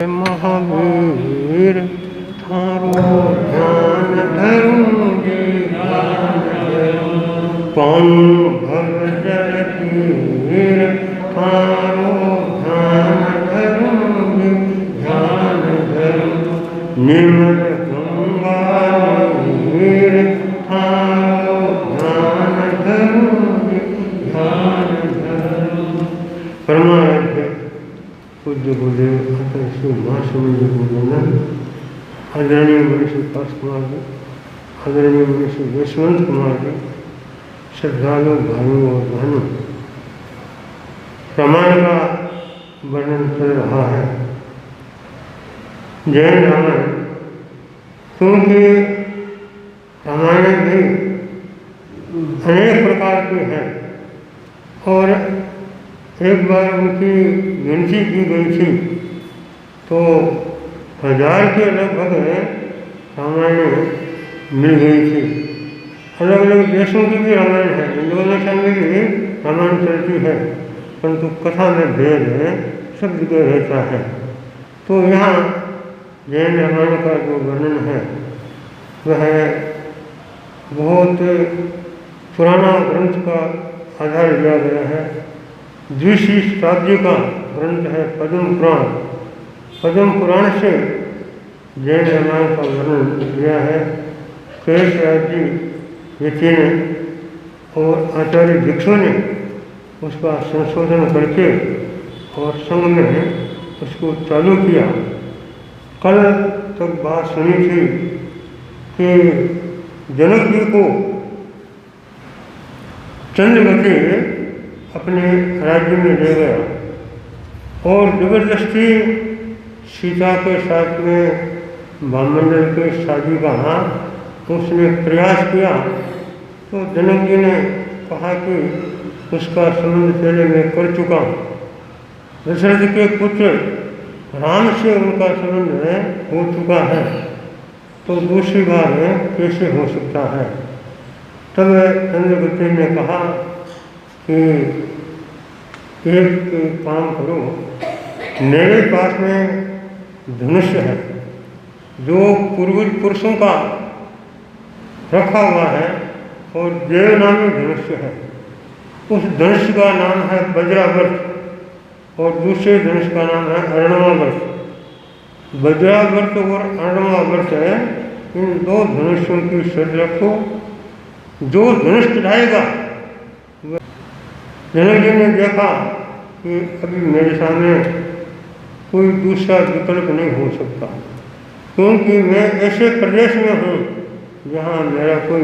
महावीर थारो ध्यान धरूंगी, पाऊं भव जल तीर थारो ध्यान धरूंगी, ध्यान धरूं निर्मल गंगा नीर थारो ध्यान धरूंगी, ध्यान धरूं। परमाराध्य पूज्य गुरुदेव अतः श्री महास्वामी जी को वंदन। आदरणीय मनीषी पास कुमार जी, आदरणीय मनीषी यशवंत कुमार जी, श्रद्धालु भाइयों और बहनों, रामायण का वर्णन चल रहा है। जैन रामायण, क्योंकि रामायण भी अनेक प्रकार की है और एक बार उनकी गिनती की गई थी तो 1000 के लगभग रामायण मिल गई थी। अलग अलग देशों की भी रामायण है, इंडोनेशिया में भी रामायण चलती है, परंतु कथा में भेद सब जगह रहता है। तो यहाँ जैन रामायण का जो वर्णन है वह बहुत पुराना ग्रंथ का आधार लिया गया है। द्विशील शताब्दी का ग्रंथ है पद्म पुराण। पद्म पुराण से जैन रामायण का वर्णन किया है। केशराज जी यति ने और आचार्य भिक्षु ने उसका संशोधन करके और संग में उसको चालू किया। कल तक बात सुनी थी कि जनक जी को चंद्रमती अपने राज्य में ले गया और जबरदस्ती सीता के साथ में वामंडल के शादी का उसने प्रयास किया। तो जनक जी ने कहा कि उसका संबंध पहले मैं कर चुका हूँ। दशरथ के पुत्र राम से उनका संबंध हो चुका है, तो दूसरी बार कैसे हो सकता है। तब चंद्रगुप्त ने कहा कि एक काम करो, मेरे पास में धनुष है जो पूर्व पुरुषों का रखा हुआ है और देवनामी धनुष है। उस धनुष का नाम है वज्रावर्त और दूसरे धनुष का नाम है अर्णवावर्त। वज्रावर्त और अर्णवावर्त है, इन दो धनुषों की शर्त रखो। जो धनुष चढ़ाएगा, जनक जी ने देखा कि अभी मेरे सामने कोई दूसरा विकल्प नहीं हो सकता, क्योंकि मैं ऐसे प्रदेश में हूँ जहाँ मेरा कोई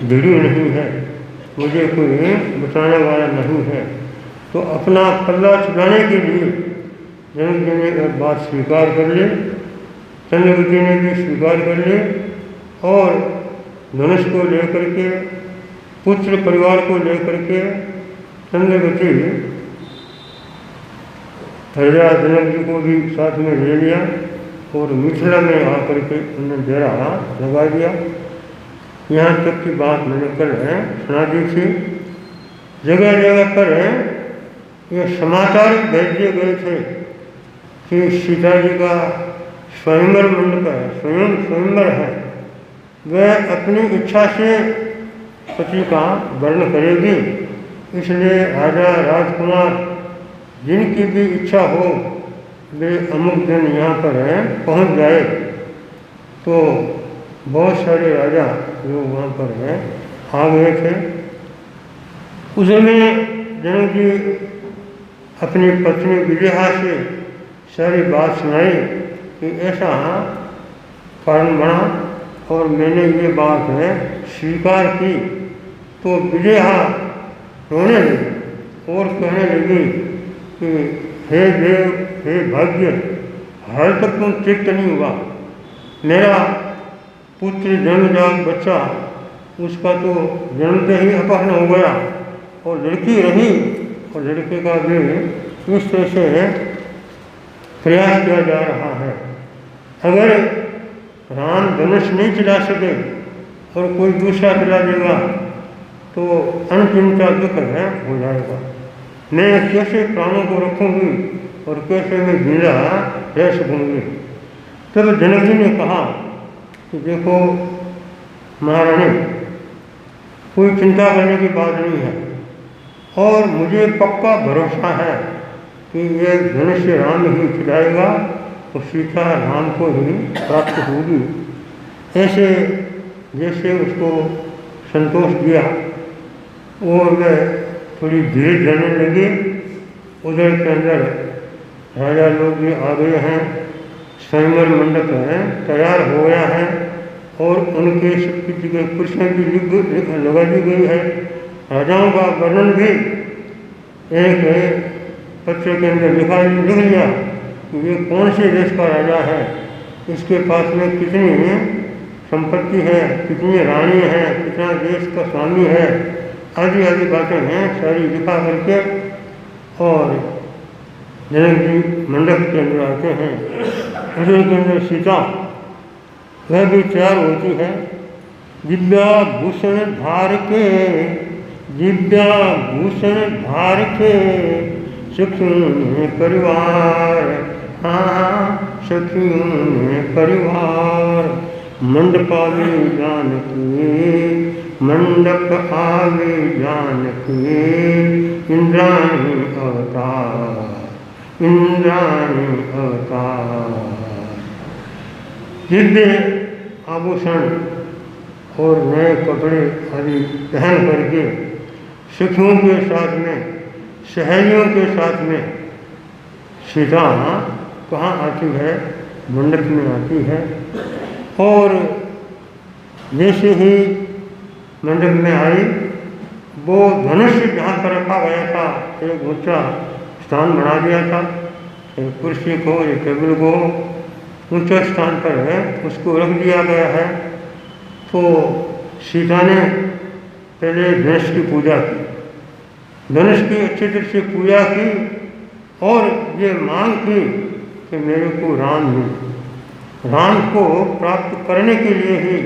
वीडियो नहीं है, मुझे कोई बताने वाला नहीं है। तो अपना पल्ला छुड़ाने के लिए जनक जी ने एक बात स्वीकार कर ली, चंद्रगुप्त जी ने भी स्वीकार कर ली और धनुष को लेकर के, पुत्र परिवार को लेकर के चंद्रगुप्त राजा जनक जी को भी साथ में ले लिया और मिथिला में आकर के उन्होंने डेरा लगा दिया। यहाँ तक की बात मैंने कल सुना दी थी। जगह जगह पर ये समाचार भेज दिए गए थे कि सीता जी का स्वयंवर मंडप है, स्वयंवर है, वह अपनी इच्छा से पति का वर्ण करेगी। इसलिए राजा राजकुमार जिनकी भी इच्छा हो वे अमुक दिन यहाँ पर पहुँच जाए। तो बहुत सारे राजा लोग वहाँ पर आ गए थे। उसमें जनक जी अपनी पत्नी विजया से सारी बात सुनाई कि ऐसा कारण बना और मैंने ये बात स्वीकार की। तो विजया रोने लगी और कहने लगी कि हे देव, हे भाग्य, हाल तक तुम तृप्त नहीं हुआ। मेरा पुत्र जन्मजात बच्चा, उसका तो जन्मते ही अपहरण हो गया और लड़की रही और लड़के का भी इस तरह से प्रयास किया जा रहा है। अगर राम धनुष नहीं चला सके और कोई दूसरा चला देगा तो अनचिंता दुख हो जाएगा। मैं कैसे प्राणों को रखूँगी और कैसे मैं जिंदा रह सकूँगी। तब जनक जी ने कहा कि देखो महारानी, कोई चिंता करने की बात नहीं है, और मुझे पक्का भरोसा है कि ये धनुष राम ही खिलाएगा तो सीता राम को ही प्राप्त होगी। ऐसे जैसे उसको संतोष दिया और वह थोड़ी धीरे चलने लगी। उधर के अंदर राजा लोग भी आ गए हैं, स्वयंवर मंडप है तैयार हो गया है, और उनके सबकी जगह कुर्सियाँ भी लगा दी गई है। राजाओं का वर्णन भी एक पत्र के अंदर लिख लिया कि ये कौन से देश का राजा है, इसके पास में कितनी संपत्ति है, कितनी रानी है, कितना देश का स्वामी है, आदि आदि बातें हैं सारी लिखा करके। और जनक जी मंडप के अंदर आते हैं। उसी के अंदर सीता वह भी तैयार होती है, दिव्या भूषण धार के, दिव्या भूषण धार के, सखियों परिवार, हाँ सखियों परिवार, मंडप आवे जानकी, मंडप आवे जानकी, इंद्राणी अवतार, इंद्राणी अवतार। दिव्य आभूषण और नए कपड़े आदि पहन करके सखियों के साथ में, सहेलियों के साथ में सीता कहाँ आती है, मंडप में आती है। और जैसे ही मंडप में आई, वो धनुष जहाँ पर रखा गया था एक ऊंचा स्थान बना दिया था, एक कुर्सी को एक टेबल को ऊंचे स्थान पर है उसको रख दिया गया है। तो सीता ने पहले धनुष की पूजा की, धनुष की अच्छी तरह से पूजा की, और ये मांग की कि मेरे को राम मिले। राम को प्राप्त करने के लिए ही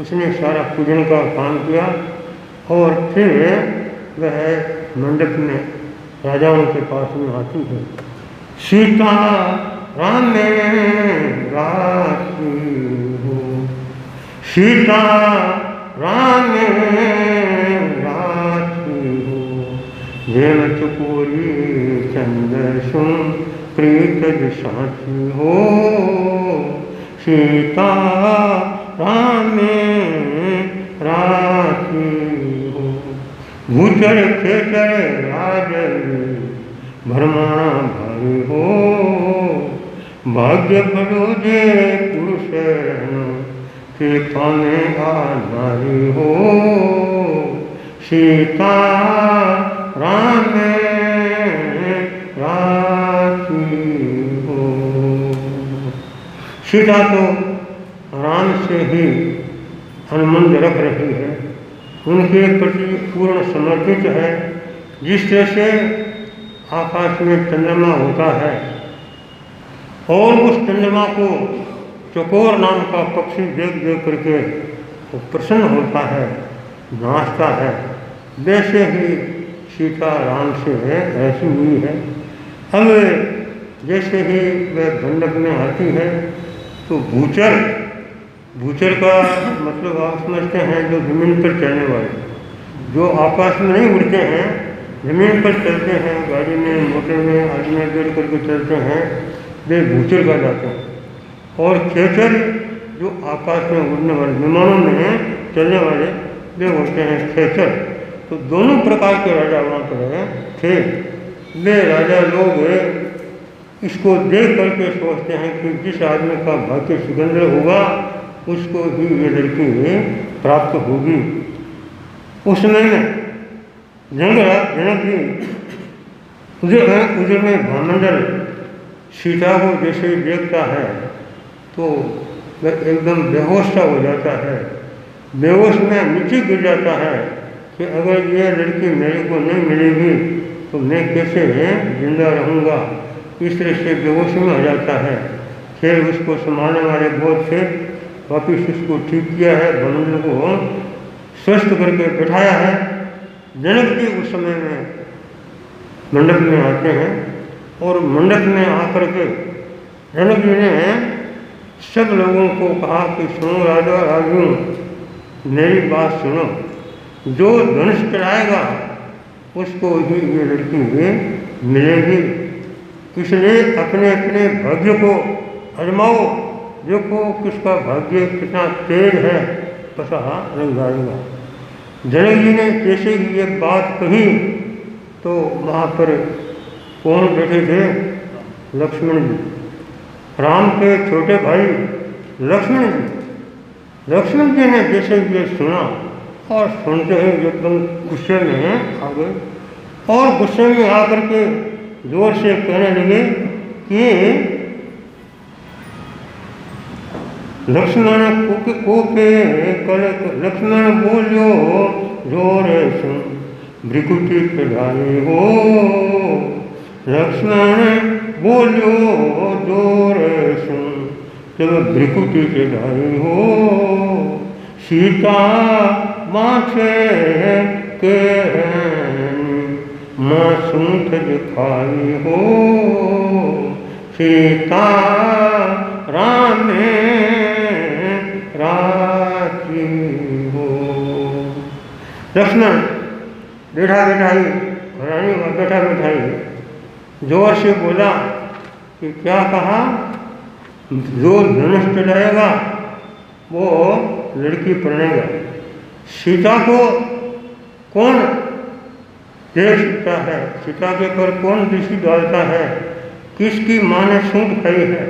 उसने सारा पूजन का काम किया। और फिर वह मंडप में राजाओं के पास में आती है। सीता राम में राखी हो, सीता राम में राखी हो, जेव चकोरी चंद्र सुन प्रीत साथी हो, सीता राम में राखी हो। भूचर खेचर राजन भरमाना भाई हो, भाग्य बड़ो जे पुरुष के पाने आ नारी हो, सीता राम राखी हो। सीता तो राम से ही अनुबंध रख रही है, उनके प्रति पूर्ण समर्पित है। जिस तरह से आकाश में चंद्रमा होता है और उस चंद्रमा को चकोर नाम का पक्षी देख देख करके वो प्रसन्न होता है, नाचता है, वैसे ही सीता राम से ऐसी हुई है। अब जैसे ही वह मंडप में आती है तो भूचर, भूचर का मतलब आप समझते हैं जो जमीन पर चलने वाले, जो आकाश में नहीं उड़ते हैं, जमीन पर चलते हैं, गाड़ी में मोटर में आदि में बैठ करके चलते हैं, वे भूचर का जाते हैं। और खेचर जो आकाश में उड़ने वाले, विमानों में चलने वाले, वे होते हैं खेचर। तो दोनों प्रकार के राजा वहाँ पर थे। वे राजा लोग इसको देख करके सोचते हैं कि जिस आदमी का भाग्य सुगंध होगा उसको ही ये लड़की प्राप्त होगी। उस समय में जनक जी उधर में भामंडल सीता को जैसे ही देखता है तो वह एकदम बेहोश सा हो जाता है, बेहोश में नीचे गिर जाता है कि अगर ये लड़की मेरे को नहीं मिलेगी तो मैं कैसे जिंदा रहूँगा। इस तरह से बेहोश में आ जाता है। फिर उसको संभालने वाले बहुत थे, वापिस उसको ठीक किया है, भामंडल को स्वस्थ करके बैठाया है। जनक जी उस समय में मंडप में आते हैं और मंडप में आकर के जनक जी ने सब लोगों को कहा कि सुनो राजा राजू, मेरी बात सुनो, जो धनुष चढ़ाएगा उसको ही ये लड़की मिलेगी। इसलिए अपने अपने भाग्य को आजमाओ, देखो किसका भाग्य कितना तेज है, पता लग जाएगा। जनक जी ने जैसे ही ये बात कही तो वहाँ पर कौन बैठे थे? लक्ष्मण जी, राम के छोटे भाई लक्ष्मण जी। लक्ष्मण जी ने जैसे ये सुना और सुनते ही एकदम गुस्से में आ गए और गुस्से में आकर के जोर से कहने लगे कि लक्ष्मण कोके कल लक्ष्मण बोलो जोर सुन भृकुटी चढ़ाए हो। लक्ष्मण बोलो जोर सुन जब भृकुटी चढ़ाए हो। सीता माथे के माँ सूंठ दिखाई हो। सीता राम राखी हो। लक्ष्मण बैठा बैठा ही रानी बैठा बैठा ही जोर से बोला कि क्या कहा? जो धनुष चढ़ाएगा वो लड़की पढ़ेगा। सीता को कौन देख सकता है? सीता के पर कौन दृष्टि डालता है? किसकी माँ ने सूंठ खाई है,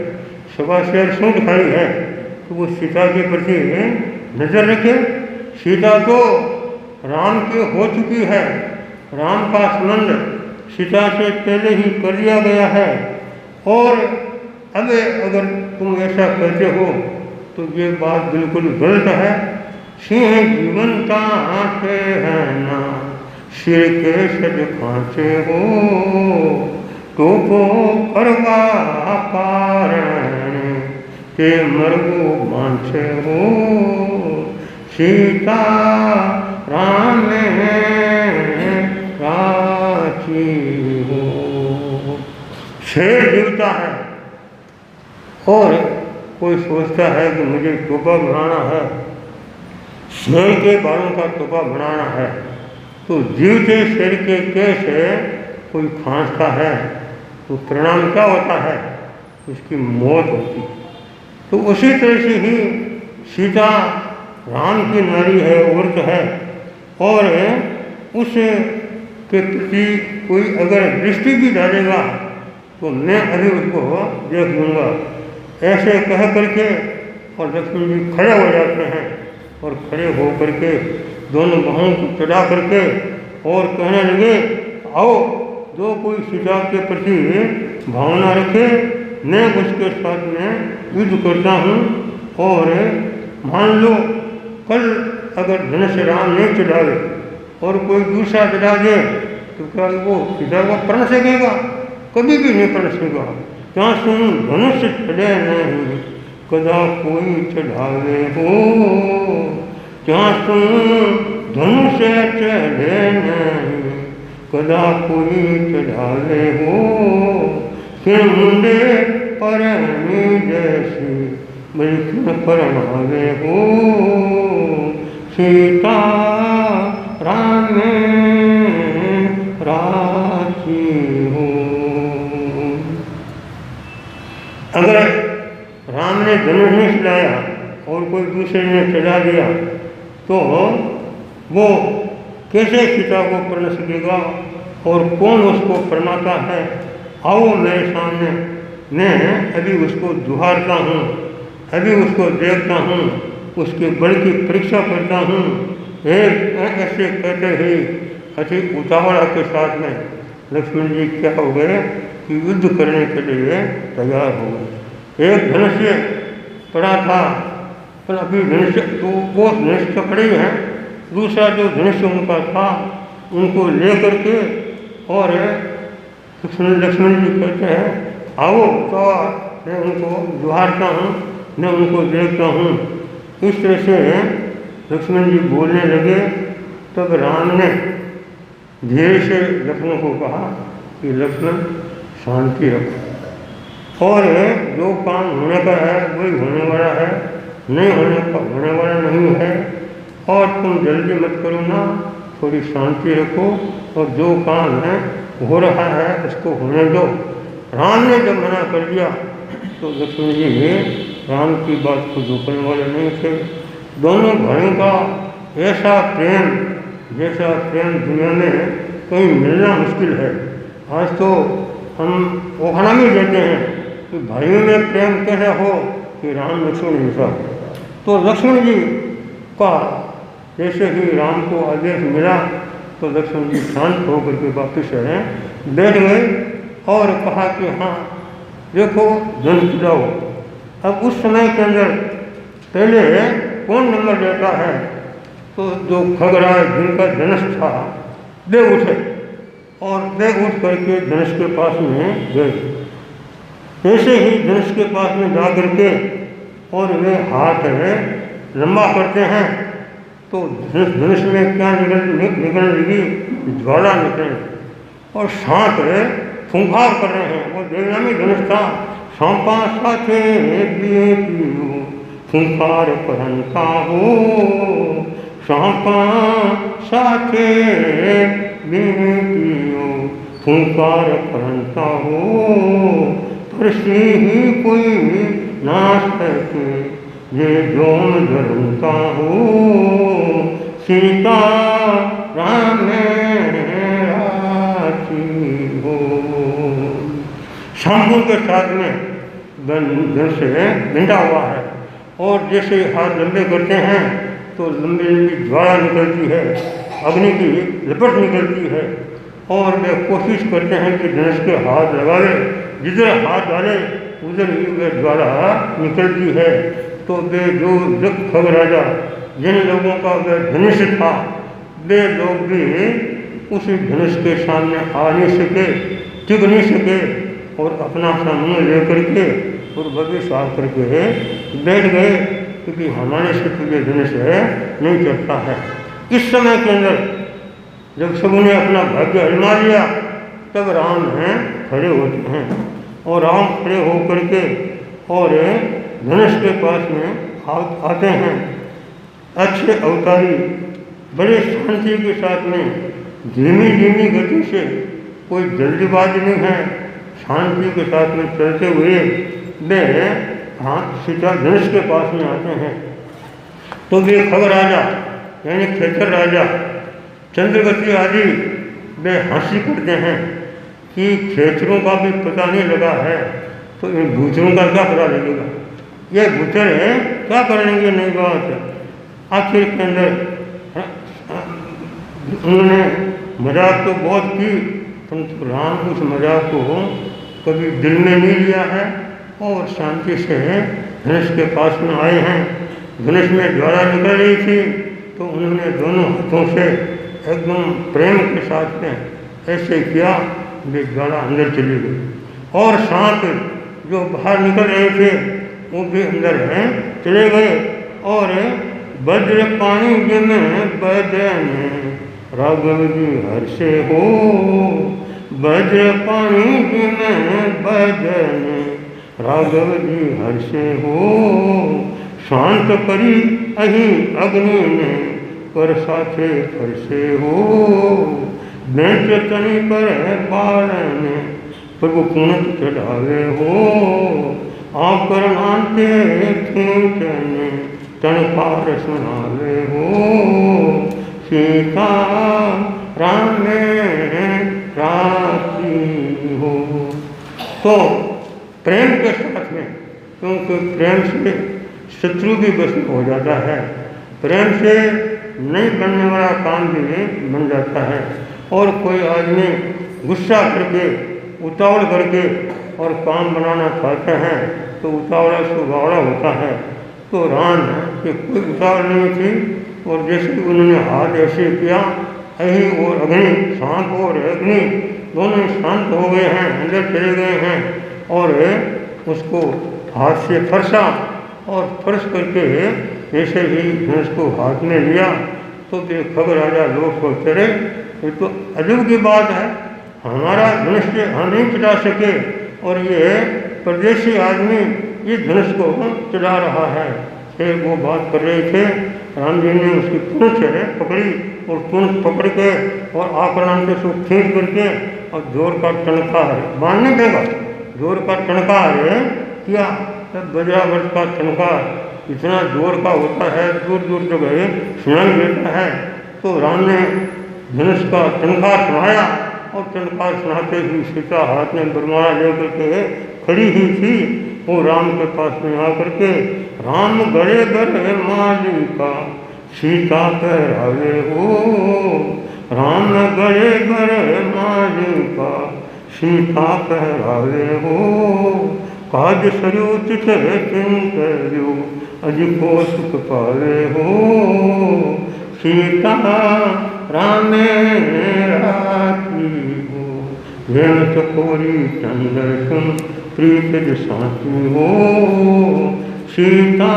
सवा शेर सूंठ खाई है, तो वो सीता के प्रति नजर रखे। सीता तो राम की हो चुकी है, राम का संबंध सीता से पहले ही कर दिया गया है। और अब अगर तुम ऐसा कहते हो तो ये बात बिल्कुल गलत है। सिंह जीवंता आते हैं ना, सिर के सज खांचे हो, तो करवा कारण के मरगो बांचे हो। सीता राम राखी हो। शेर जीवता है और कोई सोचता है कि मुझे टोपा बनाना है, शेर के बालों का टोपा बनाना है, तो जीवते शेर के कैसे कोई खांसता है तो परिणाम क्या होता है? उसकी मौत होती। तो उसी तरह से ही सीता राम की नारी है, औरत है, और उस के प्रति कोई अगर दृष्टि भी डालेगा तो मैं अभी उसको देख लूँगा, ऐसे कह करके। और लक्ष्मण जी खड़े हो जाते हैं और खड़े हो करके दोनों बाहों को चढ़ा करके और कहने लगे, आओ जो कोई सीता के प्रति भावना रखे मैं उसके साथ में युद्ध करता हूँ। और मान लो कल अगर धनुष राम नहीं चढ़ावे और कोई दूसरा चढ़ा दे तो क्या वो सीता को प्रण सकेगा? कभी भी नहीं प्रण सकेगा। क्या सुन धनुष चढ़े नहीं कदा कोई चढ़ावे हो। क्या सुन धनुष चढ़े नहीं कदा कोई चढ़ावे हो। फिर मुंडे पर जैसी बिल्कुल परमावे हो। सीता राम राखी हो। अगर राम ने धनुष नहीं चढ़ाया और कोई दूसरे ने चढ़ा दिया तो वो कैसे सीता को पढ़ सकेगा? और कौन उसको पढ़ाता है? आओ मेरे सामने, मैं अभी उसको दुहारता हूँ, अभी उसको देखता हूँ, उसके बल की परीक्षा करता हूँ। एक ऐसे कहते ही अति उतावला के साथ में लक्ष्मण जी क्या हो गए कि युद्ध करने के लिए तैयार हो गए। एक धनुष पड़ा था पर अभी धनुष तो वो धनुष तो पड़े हैं, दूसरा जो धनुष उनका था उनको ले करके और लक्ष्मण जी कहते हैं आओ तो मैं उनको दुहारता हूँ, मैं उनको देखता हूँ। इस तरह से लक्ष्मण जी बोलने लगे। तब राम ने धीरे से लक्ष्मण को कहा कि लक्ष्मण शांति रखो। और जो काम होने का है वही होने वाला है, नहीं होने वाला नहीं है। और तुम जल्दी मत करो ना, थोड़ी शांति रखो और जो काम है हो रहा है उसको होने दो। राम ने जब मना कर दिया तो लक्ष्मण जी राम की बात को रोकने वाले नहीं थे। दोनों भाइयों का ऐसा प्रेम, जैसा प्रेम दुनिया में कहीं मिलना मुश्किल है। आज तो हम ओखना भी देते हैं कि भाइयों में प्रेम कैसा हो कि राम लक्ष्मण जैसा हो। तो लक्ष्मण जी का जैसे ही राम को आदेश मिला तो लक्ष्मण जी शांत होकर के वापिस बैठ गए और कहा कि हाँ देखो धनुष चलाओ। अब उस समय के अंदर पहले कौन नंबर लेता है, तो जो खगराज जिनका धनुष था वे उठे और वे उठ करके धनुष के पास में गए। ऐसे ही धनुष के पास में जा करके और वे हाथ लंबा करते हैं तो धनुष में क्या निकलने लगी, ज्वाला निकले और सांप फुंकार कर रहे हैं। वो देवनामी धनुष था। सांपा साथे फुंकार परंता हो, सांपा साथे फुंकार परंता हो, परसी ही कोई ना सके ये जोन धरता हो, सीता राम हो। शंभू के साथ में धनुष बिंदा हुआ है और जैसे हाथ लंबे करते हैं तो लंबी लंबी ज्वाला निकलती है, अग्नि की लपट निकलती है और वे कोशिश करते हैं कि धनुष के हाथ लगा ले, जिधर हाथ डाले उधर ही वह ज्वाला निकलती है। तो वे जो खग राजा जिन लोगों का वह धनुष था वे लोग भी उस धनुष के सामने आ नहीं सके, टिक नहीं सके और अपना सामने लेकर के और वापिस आ करके बैठ गए क्योंकि हमारे से तो ये धनुष नहीं चलता है। इस समय के अंदर जब सबों ने अपना भाग्य आजमा लिया तब राम खड़े होते हैं और राम खड़े होकर के और धनुष के पास में आते हैं। अच्छे अवतारी बड़े शांति के साथ में धीमी धीमी गति से, कोई जल्दीबाजी नहीं है, शांति के साथ में चलते हुए वे सीता धनुष के पास में आते हैं। तो वे खग राजा यानी खेचर राजा चंद्रगति आदि वे हंसी करते हैं कि खेचरों का भी पता नहीं लगा है तो इन भूचरों का क्या पता लगेगा, ये भूचर क्या कर लेंगे नई बात। आखिर के अंदर उन्होंने मजाक तो बहुत की परंतु राम उस मजाक को कभी दिल में नहीं लिया है और शांति से धनुष के पास में आए हैं। धनुष में ज्वाला निकल रही थी तो उन्होंने दोनों हाथों से एकदम प्रेम के साथ में ऐसे किया, वे ज्वाला अंदर चली गई और सांप जो बाहर निकल रहे थे वो भी अंदर चले गए। और वज्र पानी में बदन राघव जी हर्षे हो, वज्र पानी में बदन राघव जी हर्षे हो, शांत करी अही अग्नि ने कर साथे फरसे हो, बेंच तनी कर पालन प्रभु कुणत चढ़ावे हो, आप करनाते खींचने तन पार सुनावे हो, सीता राम राखी हो। तो प्रेम के साथ में, क्योंकि प्रेम से शत्रु भी भस्म हो जाता है, प्रेम से नहीं बनने वाला काम भी बन जाता है। और कोई आदमी गुस्सा करके उतावल करके और काम बनाना चाहते हैं तो उतावला सुबावड़ा होता है। तो राम कि कोई उतावल नहीं थी और जैसे उन्होंने हाथ ऐसे किया अही और अग्नि, सांप और अग्नि दोनों शांत हो गए हैं, अंदर चले गए हैं और उसको हाथ से फरसा और फर्श करके ऐसे ही धनुष को हाथ में लिया तो खग राजा लोग को चढ़े। ये तो अजब की बात है, हमारा धनुष हम नहीं चला सके और ये परदेशी आदमी इस धनुष को चला रहा है। फिर वो बात कर रहे थे, राम जी ने उसकी पूंछ पकड़ी और पूंछ पकड़ के और आकरण से उसको खींच करके और जोर का टनकार मानने देगा, जोर का टनकार किया। तब वज्रावर्त का टनकार इतना जोर का होता है, दूर दूर तक सुनाई देता है। तो राम ने धनुष का टनकार सुनाया और टनकार सुनाते ही सीता हाथ में बरमाला लेकर के खड़ी ही थी। वो राम के पास में आकर के, राम गले गले माली का सीता कहरावे हो, राम गले गले माली का सीता कहरावे हो, काज सरोचित चिंतयो अधिको सुख पावे हो, सीता रामे राखी हो, प्रेम चकोरी चंद्र तुम प्रीत साथी हो, सीता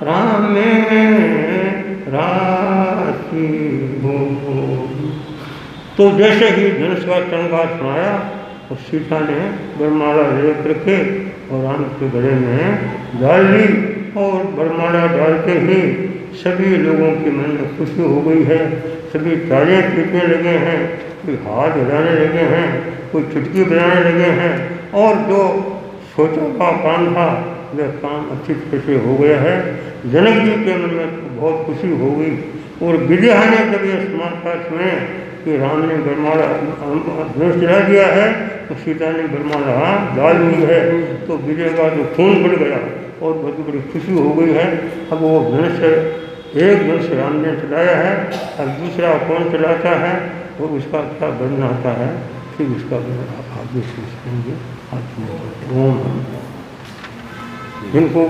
रामे राखी हो। तो जैसे ही धनुष का टनकार सुनाया और सीता ने बरमाला ले करके और राम के गले में डाल ली। और बरमाला डालते ही सभी लोगों के मन में खुशी हो गई है, सभी तालियां पीटने लगे हैं, कोई हाथ हिलाने लगे हैं, कोई चुटकी बजाने लगे हैं। और जो सोचा का काम था वह काम अच्छी तरह से हो गया है। जनक जी के मन में तो बहुत खुशी हो गई। और विजया ने जब ये समाचार सुने कि राम ने बरमाला धनुष चला दिया है तो सीता ने बरमाला डाल दी है, तो विजय का जो खून बढ़ गया और बहुत बड़ी खुशी हो गई है। अब वो धनुष एक धनुष राम ने चलाया है, अब दूसरा कौन चलाता है और उसका क्या वर्णन आता है, फिर उसका वर्णन आप आगे सीखेंगे। ओम जिनको